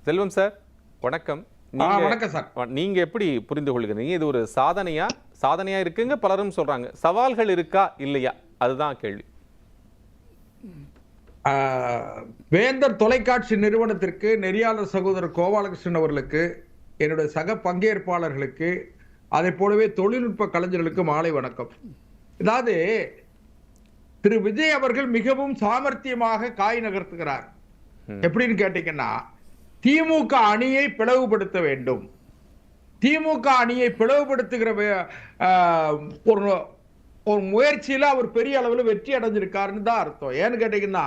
செல்வம் sir வணக்கம். வணக்கம் sir. நீங்க எப்படி புரிந்து கொள்கிறீங்க? இது ஒரு சாதனையா இருக்குங்க பலரும் சொல்றாங்க. சவால்கள் இருக்கா இல்லையா அதுதான் கேள்வி. வேந்தர் தொலைக்காட்சி நிறுவனத்திற்கு நெறியாளர் சகோதரர் கோபாலகிருஷ்ணன் அவர்களுக்கு, என்னுடைய சக பங்கேற்பாளர்களுக்கு, அதை போலவே தொழில்நுட்ப கலைஞர்களுக்கு மாலை வணக்கம். அதாவது திரு விஜய் அவர்கள் மிகவும் சாமர்த்தியமாக காய் நகர்த்துகிறார். எப்படின்னு கேட்டீங்கன்னா, திமுக அணியை பிளவுபடுத்த வேண்டும். திமுக அணியை பிளவுபடுத்துகிற ஒரு முயற்சியில அவர் பெரிய அளவில் வெற்றி அடைஞ்சிருக்காருன்னு தான் அர்த்தம். ஏன்னு கேட்டீங்கன்னா,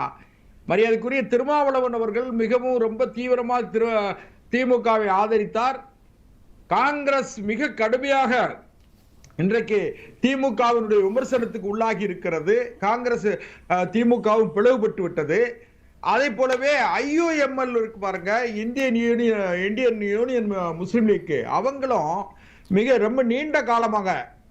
மரியாதைக்குரிய திருமாவளவன் அவர்கள் மிகவும் ரொம்ப தீவிரமாக திமுகவை ஆதரித்தார். காங்கிரஸ் மிக கடுமையாக இன்றைக்கு திமுகவினுடைய விமர்சனத்துக்கு உள்ளாகி இருக்கிறது. காங்கிரஸ் திமுகவும் பிளவுபட்டு விட்டது. அதே போலவே IUML இருக்கு பாருங்க, இந்தியன் யூனியன் முஸ்லிம் லீக், அவங்களும் மிக ரொம்ப நீண்ட காலமாக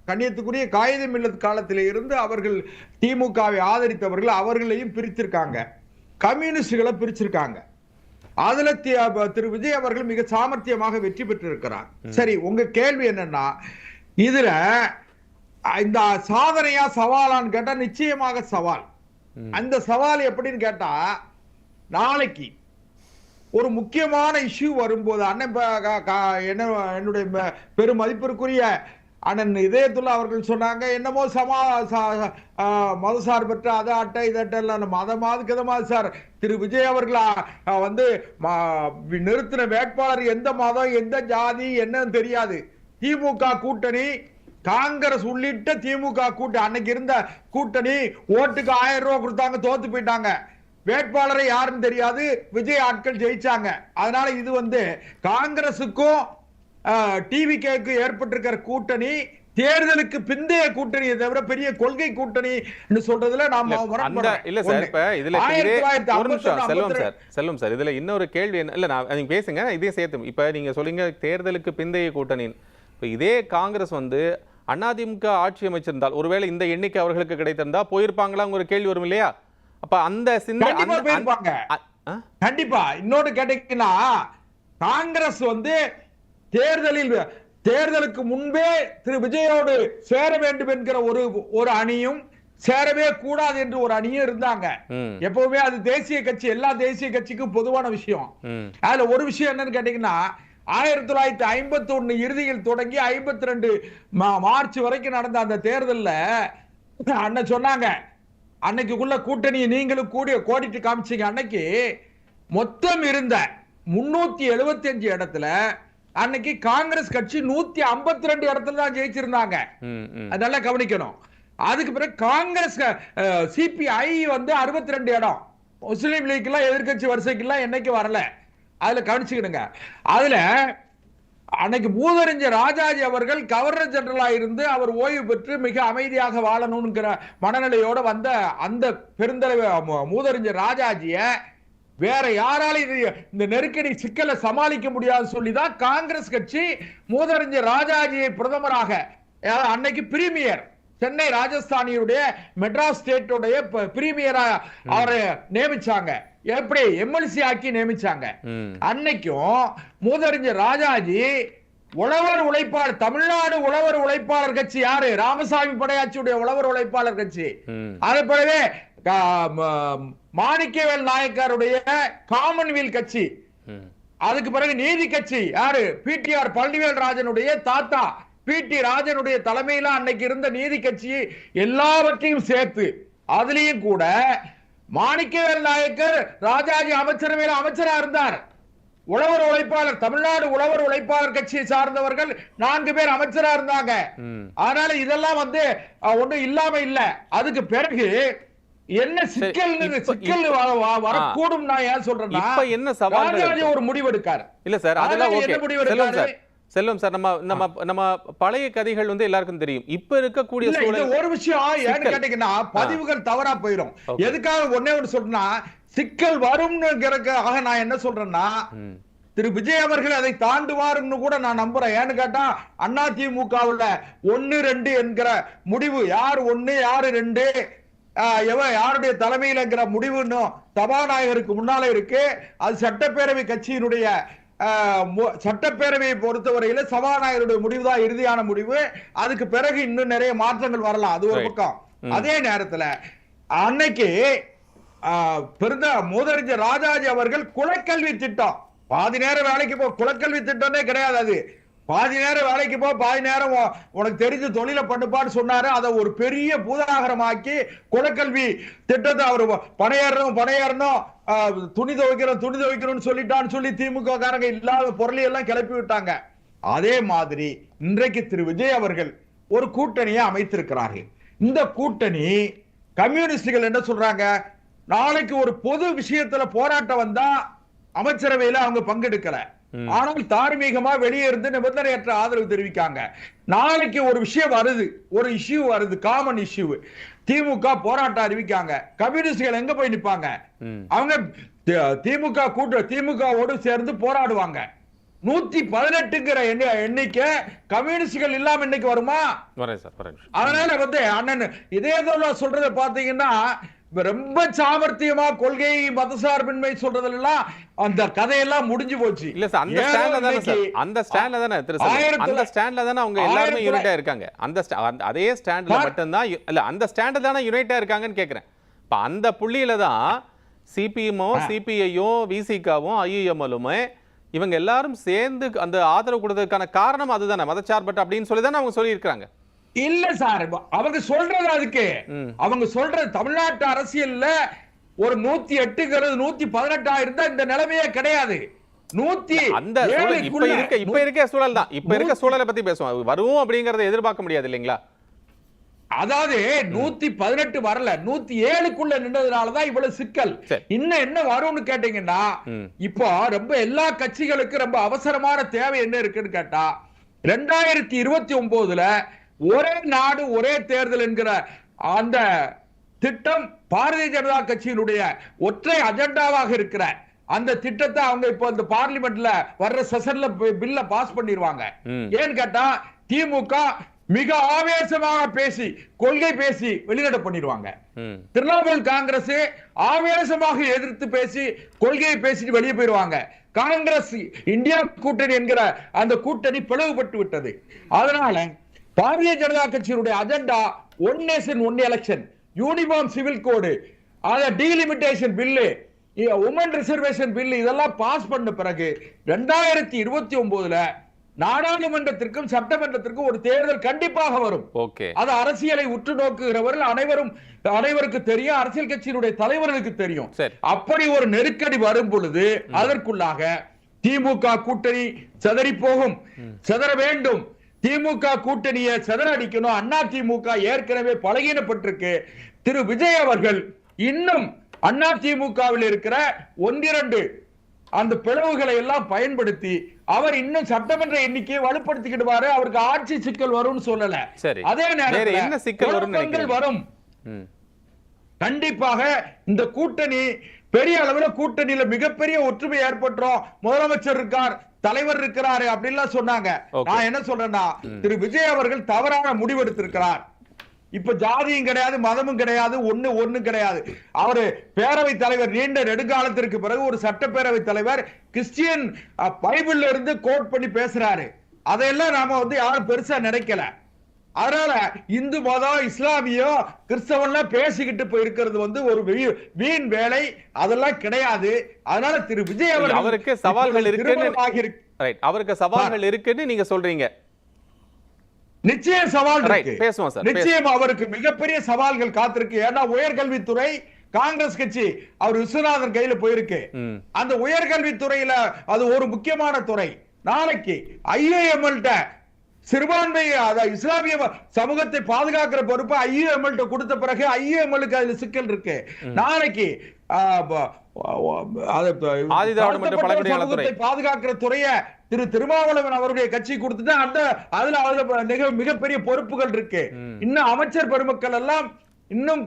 கண்ணியத்துக்குரிய காகிதம் இல்ல காலத்திலே இருந்து அவர்கள் திமுகவை ஆதரித்தவர்கள், அவர்களையும் பிரிச்சிருக்காங்க, கம்யூனிஸ்டுகளை பிரிச்சிருக்காங்க. அதுல திரு விஜய் அவர்கள் மிக சாமர்த்தியமாக வெற்றி பெற்றிருக்கிறார். சரி, உங்க கேள்வி என்னன்னா, இதுல இந்த சாதனையா சவாலான்னு கேட்டா நிச்சயமாக சவால். அந்த சவால் எப்படின்னு கேட்டா, நாளைக்கு ஒரு முக்கியமான இஷ்யூ வரும்போது என்னுடைய பெரும் மதிப்பிற்குரிய அண்ணன் இதயத்துல்லா அவர்கள் சொன்னாங்க, என்னமோ மதசார்பற்ற அதை அட்டை இதை அட்டை மதமாவது கிதமாது சார். திரு விஜய் அவர்கள் வந்து நிறுத்தின வேட்பாளர் எந்த மதம் எந்த ஜாதி என்னன்னு தெரியாது. திமுக கூட்டணி, காங்கிரஸ் உள்ளிட்ட திமுக கூட்டணி, அன்னைக்கு இருந்த கூட்டணி ஓட்டுக்கு 1000 ரூபாய் கொடுத்தாங்க, தோத்து போயிட்டாங்க. வேட்பாளரை யாருன்னு தெரியாது, விஜய் ஆட்கள் ஜெயிச்சாங்க. அதனால இது வந்து காங்கிரசுக்கும் டிவிகேக்கு ஏற்பட்டிருக்கிற கூட்டணி தேர்தலுக்கு பிந்தைய கூட்டணி, தவிர பெரிய கொள்கை கூட்டணி சொல்றதுல நாம இல்ல சார். இப்ப இதுல செல்வம் சார், இதுல இன்னொரு கேள்வி என்ன, இல்ல நீங்க பேசுங்க, இதே சேர்த்து. இப்ப நீங்க சொல்லுங்க தேர்தலுக்கு பிந்தைய கூட்டணி. இப்ப இதே காங்கிரஸ் வந்து அதிமுக ஆட்சி அமைச்சிருந்தால், ஒருவேளை இந்த எண்ணிக்கை அவர்களுக்கு கிடைத்திருந்தா போயிருப்பாங்களா ஒரு கேள்வி வரும் இல்லையா? அப்ப அந்த கண்டிப்பா. இன்னொரு கேட்டீங்கன்னா, காங்கிரஸ் வந்து தேர்தலுக்கு முன்பே திரு விஜயோடு சேர வேண்டும் என்கிற ஒரு அணியும், சேரவே கூடாது என்று ஒரு அணியும் இருந்தாங்க. எப்பவுமே அது தேசிய கட்சி, எல்லா தேசிய கட்சிக்கும் பொதுவான விஷயம். அதுல ஒரு விஷயம் என்னன்னு கேட்டீங்கன்னா, 1951 இறுதியில் தொடங்கி 52 மார்ச் வரைக்கும் நடந்த அந்த தேர்தல்ல அண்ணன் சொன்னாங்க, அன்னைக்குள்ள கூட்டணியை நீங்களும் கோடிட்டு காமிச்சீங்க. அன்னைக்கு மொத்தம் இருந்த 375 இடத்துல அன்னைக்கு காங்கிரஸ் கட்சி 152 இடத்துல தான் ஜெயிச்சிருந்தாங்க. அதெல்லாம் கவனிக்கணும். அதுக்கு பிறகு காங்கிரஸ் CPI வந்து 62 இடம், முஸ்லீம் லீக் எல்லாம் எதிர்கட்சி வரிசைக்கு என்னைக்கு வரல. அதுல கவனிச்சுக்கிடுங்க. அதுல அன்னைக்கு மூதறிஞர் ராஜாஜி அவர்கள் கவர்னர் ஜெனரலா இருந்து அவர் ஓய்வு பெற்று மிக அமைதியாக வாழணும்ங்கிற மனநிலையோட வந்த அந்த பெருந்தலைவர் மூதறிஞர் ராஜாஜிய வேற யாராலும் இந்த நெருக்கடி சிக்கலை சமாளிக்க முடியாது சொல்லிதான் காங்கிரஸ் கட்சி மூதறிஞர் ராஜாஜியை பிரதமராக, அன்னைக்கு பிரீமியர், சென்னை ராஜஸ்தானியுடைய மெட்ராஸ் ஸ்டேட்டுடைய பிரீமியரா அவரை நியமிச்சாங்க. எப்படி MLC ஆக்கி நியமிச்சாங்க. அன்னைக்கும் மூதறிஞர் ராஜாஜி உழவர் உழைப்பாளர், தமிழ்நாடு உழவர் உழைப்பாளர் கட்சி யாரு? ராமசாமி படையாச்சியுடைய உழவர் உழைப்பாளர் கட்சி. அதே போலவே மாணிக்கவேல் நாயக்கருடைய காமன்வெல்த் கட்சி. அதுக்கு பிறகு நீதி கட்சி யாரு? PTR பழனிவேல் ராஜனுடைய தாத்தா PT ராஜனுடைய தலைமையில அன்னைக்கு இருந்த நீதி கட்சி. எல்லாவற்றையும் சேர்த்து அதுலயும் கூட மாணிக்கவேல் நாயக்கர் ராஜாஜி அமைச்சரவையில் அமைச்சரா இருந்தார். உழவர் உழைப்பாளர், தமிழ்நாடு உழவர் உழைப்பாளர் கட்சியை சார்ந்தவர்கள் 4 பேர் அமைச்சரா இருந்தாங்க. அதனால இதெல்லாம் வந்து ஒண்ணு இல்லாம இல்ல. அதுக்கு பிறகு என்ன சிக்கல் வரக்கூடும் நான் ஏன் சொல்றேன்னா, ராஜாஜி ஒரு முடிவெடுக்காரு. இல்ல சார், அதெல்லாம் என்ன முடிவெடுக்காரு? செல்வம் சார், நம்ம பழைய கதைகள் வந்து எல்லாருக்கும் தெரியும். இப்ப இருக்கக்கூடிய ஒரு விஷயம் ஏன்னு கேட்டீங்கன்னா, பதிவுகள் தவறா போயிடும். எதுக்காக ஒன்னே ஒன்று சொல்றேன்னா, சிக்கல் வரும்ங்கிறதுக்காக நான் என்ன சொல்றேன்னா, திரு விஜய் அவர்கள் அதை தாண்டுவாருன்னு கூட நான் நம்புறேன். ஏன்னு கேட்டா, அதிமுகவுல 1-2 என்கிற முடிவு, யார் 1 யாரு 2 யாருடைய தலைமையிலங்கிற முடிவு இன்னும் சபாநாயகருக்கு முன்னாலே இருக்கு. அது சட்டப்பேரவை கட்சியினுடைய சட்டப்பேரவையை பொறுத்தவரையில சபாநாயகருடைய முடிவு தான் இறுதியான முடிவு. அதுக்கு பிறகு இன்னும் நிறைய மாற்றங்கள் வரலாம், அது ஒரு பக்கம். அதே நேரத்தில் அன்னைக்கு மூதறிஞர் ராஜாஜி அவர்கள் குலக்கல்வி திட்டம், பாதி நேரம் வேலைக்கு போ, குலக்கல்வி திட்டமே கிடையாது, அது பாதி நேரம் வேலைக்கு போ, பாதி நேரம் உனக்கு தெரிஞ்ச தொழிலை பண்ணுப்பான்னு சொன்னாரு. அதை ஒரு பெரிய பூதாகரமாக்கி குலக்கல்வி திட்டத்தை அவர் பணையேறணும் துணி துவைக்கணும்னு சொல்லிட்டான்னு சொல்லி திமுக காரங்க இல்லாத பொருளை எல்லாம் கிளப்பி விட்டாங்க. அதே மாதிரி இன்றைக்கு திரு விஜய் அவர்கள் ஒரு கூட்டணியை அமைத்திருக்கிறார்கள். இந்த கூட்டணி கம்யூனிஸ்டுகள் என்ன சொல்றாங்க, நாளைக்கு ஒரு பொது விஷயத்துல போராட்டம் வந்தா அமைச்சரவையில அவங்க பங்கெடுக்கல, ஆனால் தார்மீகமா வெளியே இருந்து நிபந்தனையற்ற ஆதரவு தெரிவிக்காங்க. நாளைக்கு ஒரு விஷயம் வருது, ஒரு இஷ்யூ வருது, காமன் இஷ்யூ, திமுக போராட்டம் அறிவிக்காங்க. கம்யூனிஸ்டுகள் எங்க போய் நிப்பாங்க? அவங்க திமுகவோடு சேர்ந்து போராடுவாங்க. 118ங்கிற எண்ணிக்கை கம்யூனிஸ்டுகள் இல்லாம இன்னைக்கு வருமா? அதனால அண்ணன் இதே சொல்றத பாத்தீங்கன்னா ரொம்ப சாமர்த்தியமா கொள்கை மதசார்பின்மை சொல்றதெல்லாம் அந்த கதையெல்லாம் முடிஞ்சு போச்சு. இல்ல சார், அந்த ஸ்டாண்ட்ல தானே அந்த ஸ்டாண்ட்ல தானே அவங்க எல்லாரும் யூனிட்டா இருக்காங்க. அதே ஸ்டாண்ட்ல மட்டும்தான் இல்ல, அந்த ஸ்டாண்ட்ல தானே யூனிட்டா இருக்காங்கன்னு கேக்குறேன். இப்ப அந்த புள்ளியில தான் சிபிஎம்மோ சிபிஐயும் விசிகாவும் ஐயுஎம்எல்லுமே இவங்க எல்லாரும் சேர்ந்து அந்த ஆதரவு கொடுத்ததுக்கான காரணம் அதுதானே, மதச்சார்பற்ற அப்படின்னு சொல்லி தானே அவங்க சொல்லி இருக்காங்க. இல்ல சார், அவங்க சொல்றது அதுக்கு அவங்க சொல்றது தமிழ்நாட்டு அரசியல்ல ஒரு 108ங்கிறது 118 இருந்தா இந்த நிலைமையே கிடையாது. இப்ப இருக்க சூழல் தான், இப்ப இருக்க சூழலை பத்தி பேசுவோம். வரும் அப்படிங்கறத எதிர்பார்க்க முடியாது இல்லைங்களா? அதாவது 118 வரல, 107க்குள்ள நின்றதுனாலதான் இவ்வளவு சிக்கல். இன்னும் என்ன வரும்னு கேட்டீங்கன்னா, இப்போ ரொம்ப எல்லா கட்சிகளுக்கும் ரொம்ப அவசரமான தேவை என்ன இருக்குன்னு கேட்டா, 2029ல ஒரே நாடு ஒரே தேர்தல் என்கிற அந்த திட்டம் பாரதிய ஜனதா கட்சியினுடைய ஒற்றை அஜெண்டாவாக இருக்கிற அந்த திட்டத்தை அவங்க இப்ப இந்த பார்லிமெண்ட்ல வர்ற செஷன்ல பில்ல பாஸ் பண்ணிடுவாங்க. ஏன்னு கேட்டா திமுக மிக ஆவேசமாக பேசி கொள்கை பேசி வெளிநடை பண்ணிடுவாங்க. திரிணாமுல் காங்கிரஸ் ஆவேசமாக எதிர்த்து பேசி கொள்கையை பேசிட்டு வெளியே போயிடுவாங்க. காங்கிரஸ் இந்தியா கூட்டணி என்கிற அந்த கூட்டணி பிளவுபட்டு விட்டது. அதனால பாரதிய ஜனதா கட்சியினுடைய agenda one nation one election, uniform civil code, delimitation bill, woman reservation bill இதெல்லாம் பாஸ் பண்ண பிறகு 2029ல நாடாளுமன்றத்திற்கும் சட்டமன்றத்திற்கும் ஒரு தேர்தல் கண்டிப்பாக வரும். அது அரசியலை உற்று நோக்குகிறவர்கள் அனைவருக்கு தெரியும், அரசியல் கட்சியினுடைய தலைவர்களுக்கு தெரியும். அப்படி ஒரு நெருக்கடி வரும் பொழுது அதற்குள்ளாக திமுக கூட்டணி சிதறி போகும், சிதற வேண்டும். திமுக கூட்டணியை சிதற அடிக்கணும். அண்ணா திமுக ஏற்கனவே பலகீனப்பட்டிருக்கு. திரு விஜய் அவர்கள் இன்னும் அண்ணா திமுகவில் இருக்கிற 1-2 அந்த பிளவுகளை எல்லாம் பயன்படுத்தி அவர் இன்னும் சட்டமன்ற எண்ணிக்கையை வலுப்படுத்திக்கிடுவாரு. அவருக்கு ஆட்சி சிக்கல் வரும்னு சொல்லல. அதே நேரத்தில் என்ன சிக்கல் வரும்? கண்டிப்பாக இந்த கூட்டணி பெரிய அளவுல கூட்டணியில மிகப்பெரிய ஒற்றுமை ஏற்பட்டுரும். முதலமைச்சர் இருக்கார், தலைவர் இருக்கிறாரு அப்படின்லாம் சொன்னாங்க. நான் என்ன சொல்றேன்னா, திரு விஜய் அவர்கள் தவறான முடிவெடுத்திருக்கிறார். இப்ப ஜாதியும் கிடையாது, மதமும் கிடையாது, ஒண்ணு கிடையாது. அவரு பேரவை தலைவர், நீண்ட நெடுங்காலத்திற்கு பிறகு ஒரு சட்டப்பேரவை தலைவர் கிறிஸ்டியன் பைபிள்ல இருந்து கோட் பண்ணி பேசுறாரு. அதையெல்லாம் நாம யாரும் பெருசா நினைக்கல. அதனால இந்து மதம், இஸ்லாமியோ, கிறிஸ்தவன்லாம் பேசிக்கிட்டு போயிருக்கிறது ஒரு வீண் வேலை, அதெல்லாம் கிடையாது. அதனால திரு விஜய் அவருக்கு சவால்கள் அவருக்கு சவால்கள் இருக்குன்னு நீங்க சொல்றீங்க. நிச்சயம் சவால் இருக்கு, நிச்சயம் அவருக்கு மிகப்பெரிய சவால்கள் காத்திருக்கு. ஏன்னா உயர்கல்வித்துறை காங்கிரஸ் கட்சி அவர் விஸ்வநாதன் கையில போயிருக்கு. அந்த உயர்கல்வித்துறையில அது ஒரு முக்கியமான துறை. நாளைக்கு ஐஏஎம்எல்ட சிறுபான்மை இஸ்லாமிய சமூகத்தை பாதுகாக்கிற பொறுப்பு ஐஏஎம்எல் கொடுத்த பிறகு ஐஏஎம்எலுக்கு அதுல சிக்கல் இருக்கு. நாளைக்கு பாதுகாக்கிற துறைய திரு திருமாவளவன் அவருடைய கட்சி கொடுத்துட்டு அதுல மிகப்பெரிய பொறுப்புகள் இருக்கு. இன்னும் அமைச்சர் பெருமக்கள் எல்லாம் இன்னும்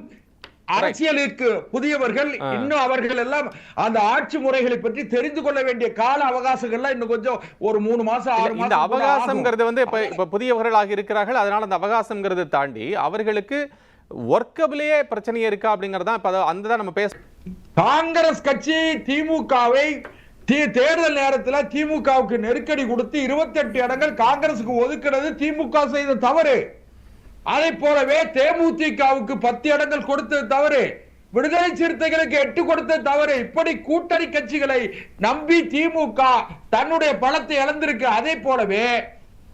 அரசியலுக்கு புதியவர்கள், இன்னும் அவர்கள் எல்லாம் அந்த ஆட்சி முறைகளை பற்றி தெரிந்து கொள்ள வேண்டிய கால அவகாசங்கள்லாம் இன்னும் கொஞ்சம் ஒரு 3 மாசம் 6 மாசம். இந்த அவகாசம்ங்கிறது இப்ப புதியவர்களாக இருக்கிறார்கள். அதனால அந்த அவகாசம்ங்கிறத தாண்டி அவர்களுக்கு ஒர்க்கபிலேயே பிரச்சனையே இருக்கா அப்படிங்கறத இப்ப அந்த தான் நம்ம பேச. காங்கிரஸ் கட்சி திமுகவை தேர்தல் நேரத்தில் திமுகவுக்கு நெருக்கடி கொடுத்து 28 இடங்கள் காங்கிரசுக்கு ஒதுக்கிறது திமுக செய்த தவறு. அதை போலவே தேமுதிகவுக்கு 10 இடங்கள் கொடுத்தது தவறு, விடுதலை சிறுத்தைகளுக்கு 8 கொடுத்த தவறு. இப்படி கூட்டணி கட்சிகளை நம்பி திமுக தன்னுடைய பலத்தை இழந்திருக்கு. அதே போலவே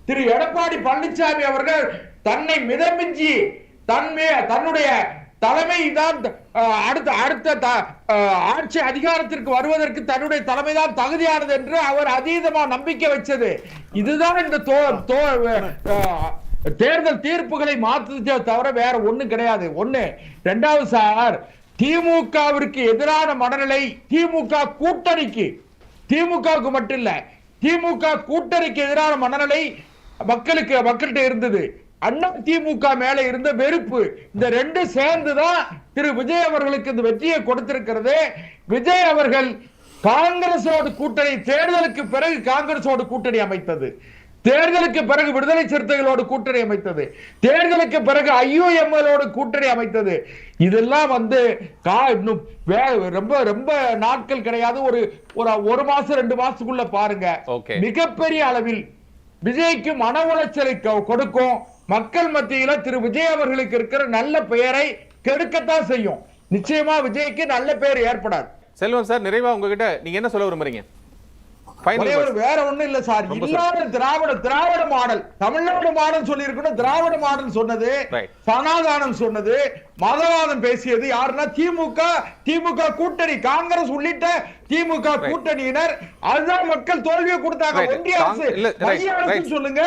திரு எடப்பாடி பழனிசாமி அவர்கள் தன்னை மிதமிஞ்சி தன்னுடைய தலைமை தான் அடுத்த ஆட்சி அதிகாரத்திற்கு வருவதற்கு தன்னுடைய தலைமைதான் தகுதியானது என்று அவர் அதீதமா நம்பிக்கை வச்சது. இதுதான் இந்த தேர்தல் தீர்ப்புகளை மாற்றுச்சே தவிர வேற ஒண்ணு கிடையாது. ஒண்ணு. இரண்டாவது சார், திமுகவிற்கு எதிரான மனநிலை திமுக கூட்டணிக்கு, திமுகவுக்கு மட்டும் இல்ல, திமுக கூட்டணிக்கு எதிரான மனநிலை மக்கள்கிட்ட இருந்தது. அண்ணா திமுக மேல இருந்த வெறுப்பு, இந்த ரெண்டு சேர்ந்துதான் திரு விஜய் அவர்களுக்கு இந்த வெற்றியை கொடுத்திருக்கிறது. விஜய் அவர்கள் காங்கிரஸோடு கூட்டணி, தேர்தலுக்கு பிறகு காங்கிரஸோடு கூட்டணி அமைத்தது, தேர்தலுக்கு பிறகு விடுதலை சிறுத்தைகளோடு கூட்டணி அமைத்தது, தேர்தலுக்கு பிறகு ஐயுஎம்எலோடு கூட்டணி அமைத்தது. இதெல்லாம் ரொம்ப ரொம்ப நாட்கள் கிடையாது. ஒரு மாசம் 2 மாசத்துக்குள்ள பாருங்க, மிகப்பெரிய அளவில் விஜய்க்கு மன உளைச்சலை கொடுக்கும். மக்கள் மத்தியில திரு விஜய் அவர்களுக்கு இருக்கிற நல்ல பெயரை கெடுக்கத்தான் செய்யும். நிச்சயமா விஜய்க்கு நல்ல பெயர் ஏற்படாது. செல்வம் சார், நிறைவா உங்ககிட்ட நீங்க என்ன சொல்ல விரும்புறீங்க? வேற ஒண்ணும் இல்ல சார், இல்லாத திராவிட மாடல், தமிழ்நாடு மாடல் சொல்லி இருக்கணும். திராவிட மாடல் சொன்னது, சனாதானம் சொன்னது, மதவாதம் பேசியது யாருன்னா திமுக கூட்டணி, காங்கிரஸ் உள்ளிட்ட திமுக கூட்டணியினர். அதுதான் மக்கள் தோல்வியை கொடுத்தாங்க. ஒன்றிய அரசு, மத்திய அரசு சொல்லுங்க,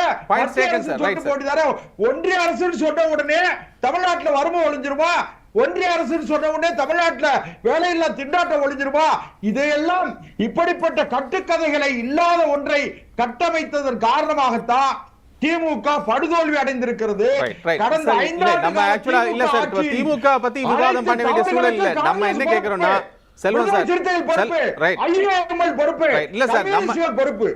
ஒன்றிய அரசு சொன்ன உடனே தமிழ்நாட்டுல வறுமை ஒழிஞ்சிருமா? ஒன்றிய அரசு சொன்ன உடனே தமிழ்நாட்டில் வேலையில்லா திண்டாட்டம் ஒழிஞ்சிருமா? இதையெல்லாம் இப்படிப்பட்ட கட்டுக்கதைகளை இல்லாத ஒன்றை கட்டமைத்ததன் காரணமாகத்தான் திமுக படுதோல்வி அடைந்திருக்கிறது. கடந்த 5 ஆண்டுகள் திமுக பத்தி விவாதம் பண்ண வேண்டிய சூழல் இல்ல. நம்ம என்ன கேக்குறோம்னா, செல்வம் சார், பொறுப்பு இல்ல சார், நம்ம பொறுப்பு.